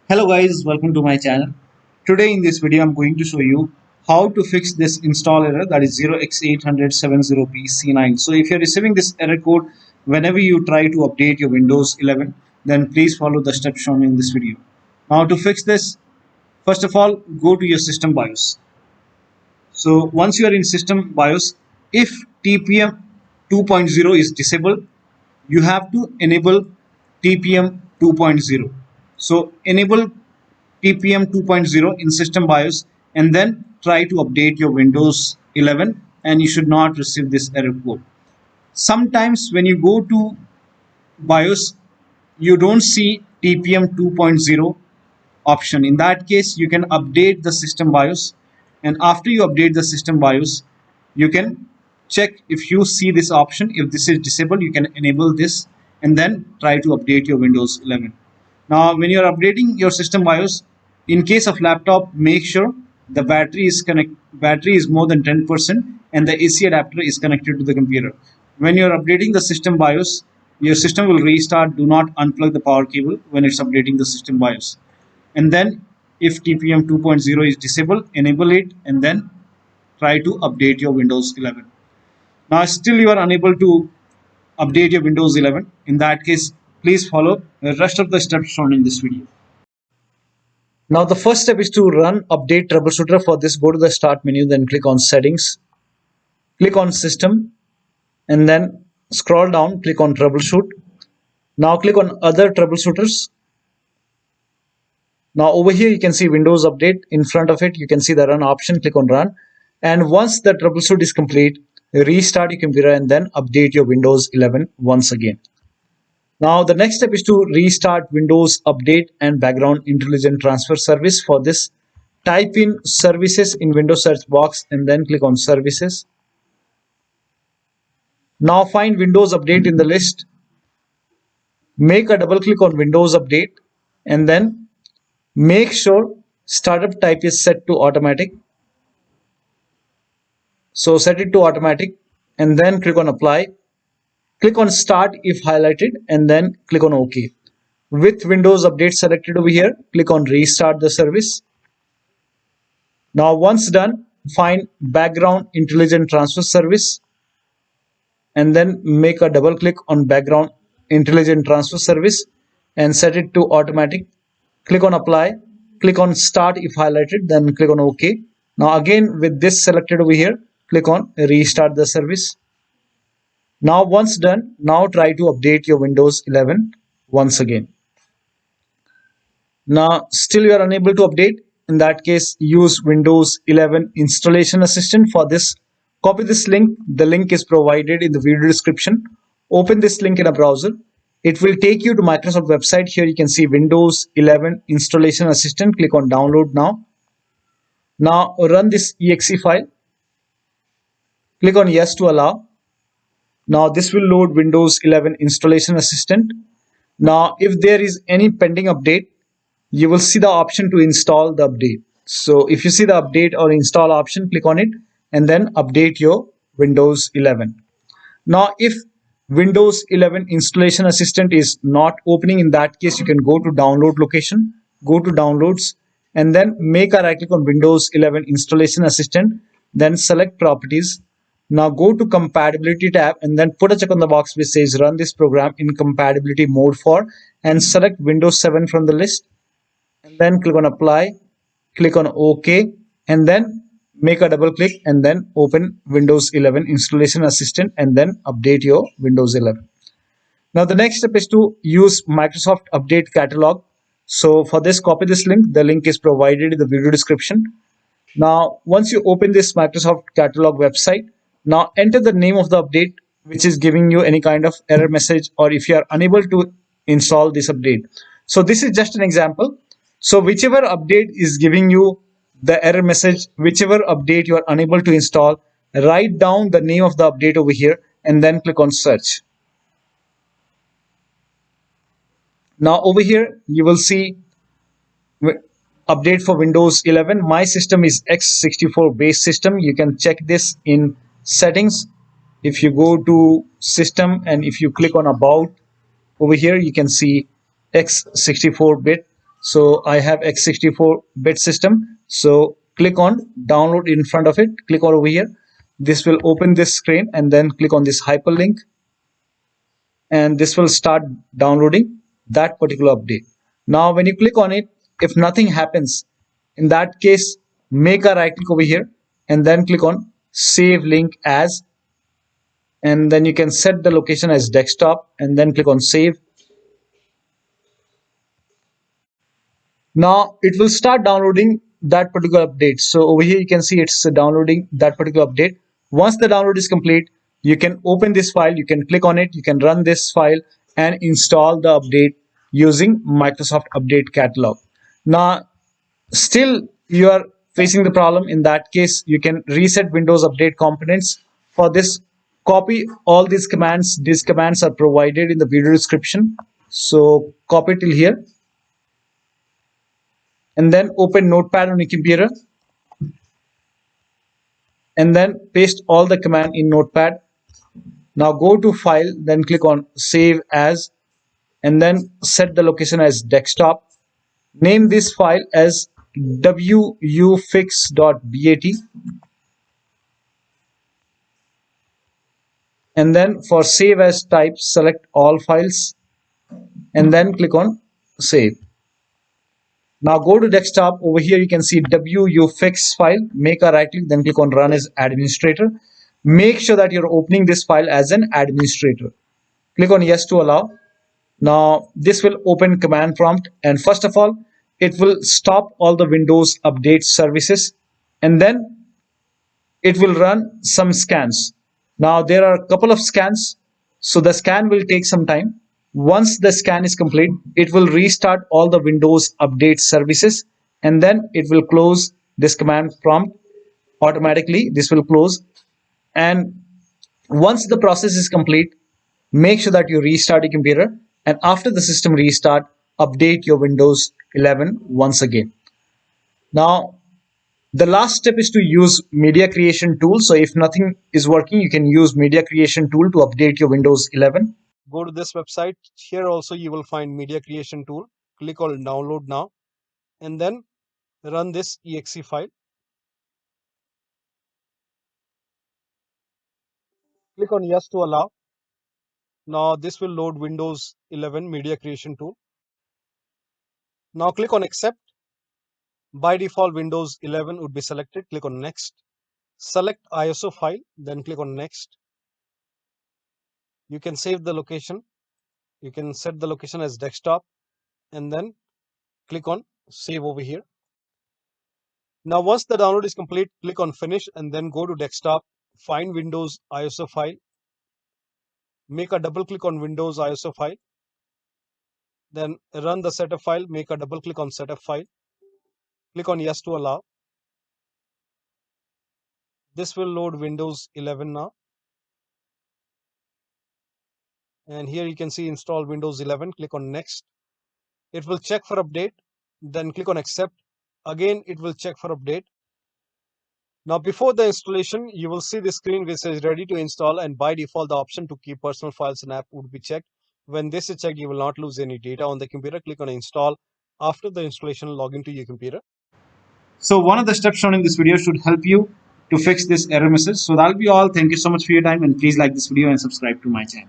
Hello guys, welcome to my channel. Today in this video I'm going to show you how to fix this install error, that is 0x80070bc9. So if you're receiving this error code whenever you try to update your Windows 11, then please follow the steps shown in this video. Now to fix this, first of all, go to your system BIOS. So once you are in system BIOS, if TPM 2.0 is disabled, you have to enable TPM 2.0. So enable TPM 2.0 in system BIOS and then try to update your Windows 11 and you should not receive this error code. Sometimes when you go to BIOS, you don't see TPM 2.0 option. In that case, you can update the system BIOS, and after you update the system BIOS, you can check if you see this option. If this is disabled, you can enable this and then try to update your Windows 11. Now when you are updating your system BIOS, in case of laptop, make sure the battery is more than 10% and the AC adapter is connected to the computer. When you are updating the system BIOS, your system will restart. Do not unplug the power cable when it's updating the system BIOS. And then if TPM 2.0 is disabled, enable it and then try to update your Windows 11. Now still you are unable to update your Windows 11. In that case, please follow the rest of the steps shown in this video. Now the first step is to run update troubleshooter. For this, go to the start menu, then click on settings, click on system, and then scroll down, click on troubleshoot. Now click on other troubleshooters. Now over here you can see Windows Update. In front of it you can see the run option. Click on run, and once the troubleshoot is complete, restart your computer and then update your Windows 11 once again. Now the next step is to restart Windows Update and Background Intelligent Transfer Service. For this, type in services in Windows search box and then click on services. Now find Windows Update in the list. Make a double click on Windows Update and then make sure startup type is set to automatic. So set it to automatic and then click on apply. Click on start if highlighted and then click on OK. With Windows Update selected over here, click on restart the service. Now once done, find Background Intelligent Transfer Service and then make a double click on Background Intelligent Transfer Service and set it to automatic. Click on apply, click on start if highlighted, then click on OK. Now again with this selected over here, click on restart the service. Now once done, now try to update your Windows 11 once again. Now still you are unable to update. In that case, use Windows 11 Installation Assistant. For this, copy this link. The link is provided in the video description. Open this link in a browser. It will take you to Microsoft website. Here you can see Windows 11 Installation Assistant. Click on download now. Now run this exe file. Click on yes to allow. Now this will load Windows 11 Installation Assistant. Now if there is any pending update, you will see the option to install the update. So if you see the update or install option, click on it and then update your Windows 11. Now if Windows 11 Installation Assistant is not opening, in that case you can go to download location, go to downloads and then make a right click on Windows 11 Installation Assistant, then select properties. Now go to compatibility tab and then put a check on the box which says run this program in compatibility mode for, and select Windows 7 from the list and then click on apply, click on OK and then make a double click and then open Windows 11 Installation Assistant and then update your Windows 11. Now the next step is to use Microsoft Update Catalog. So for this, copy this link. The link is provided in the video description. Now once you open this Microsoft Catalog website, now enter the name of the update which is giving you any kind of error message, or if you are unable to install this update. So this is just an example. So whichever update is giving you the error message, whichever update you are unable to install, write down the name of the update over here and then click on search. Now over here you will see update for Windows 11. My system is x64 base system. You can check this in settings. If you go to system and if you click on about over here, you can see x64 bit. So I have x64-bit system. So click on download in front of it. Click on over here. This will open this screen and then click on this hyperlink. And this will start downloading that particular update. Now, when you click on it, if nothing happens, in that case, make a right click over here and then click on save link as, and then you can set the location as desktop and then click on save. Now it will start downloading that particular update. So over here you can see it's downloading that particular update. Once the download is complete, you can open this file, you can click on it, you can run this file and install the update using Microsoft Update Catalog. Now still you are facing the problem. In that case, you can reset Windows Update components. For this, copy all these commands. These commands are provided in the video description. So copy till here and then open Notepad on your computer and then paste all the command in Notepad. Now go to file, then click on save as and then set the location as desktop. Name this file as wuauserv.bat and then for save as type, select all files and then click on save. Now go to desktop. Over here you can see wuauserv file. Make a right click, then click on run as administrator. Make sure that you're opening this file as an administrator. Click on yes to allow. Now this will open command prompt and first of all it will stop all the Windows update services and then it will run some scans. Now there are a couple of scans, so the scan will take some time. Once the scan is complete, it will restart all the Windows update services and then it will close this command prompt automatically. This will close, and once the process is complete, make sure that you restart your computer, and after the system restart, update your Windows 11 once again. Now the last step is to use media creation tool. So if nothing is working, you can use media creation tool to update your Windows 11. Go to this website. Here also you will find media creation tool. Click on download now and then run this exe file. Click on yes to allow. Now this will load Windows 11 media creation tool. Now click on accept. By default Windows 11 would be selected. Click on next. Select ISO file, then click on next. You can save the location. You can set the location as desktop and then click on save over here. Now once the download is complete, click on finish and then go to desktop, find Windows ISO file, make a double click on Windows ISO file, then run the setup file, make a double click on setup file, click on yes to allow. This will load Windows 11 now. And here you can see install Windows 11, click on next. It will check for update, then click on accept. Again, it will check for update. Now before the installation, you will see the screen which says ready to install, and by default the option to keep personal files and app would be checked. When this is checked, you will not lose any data on the computer. Click on install. After the installation, log into your computer. So one of the steps shown in this video should help you to fix this error message. So that'll be all. Thank you so much for your time and please like this video and subscribe to my channel.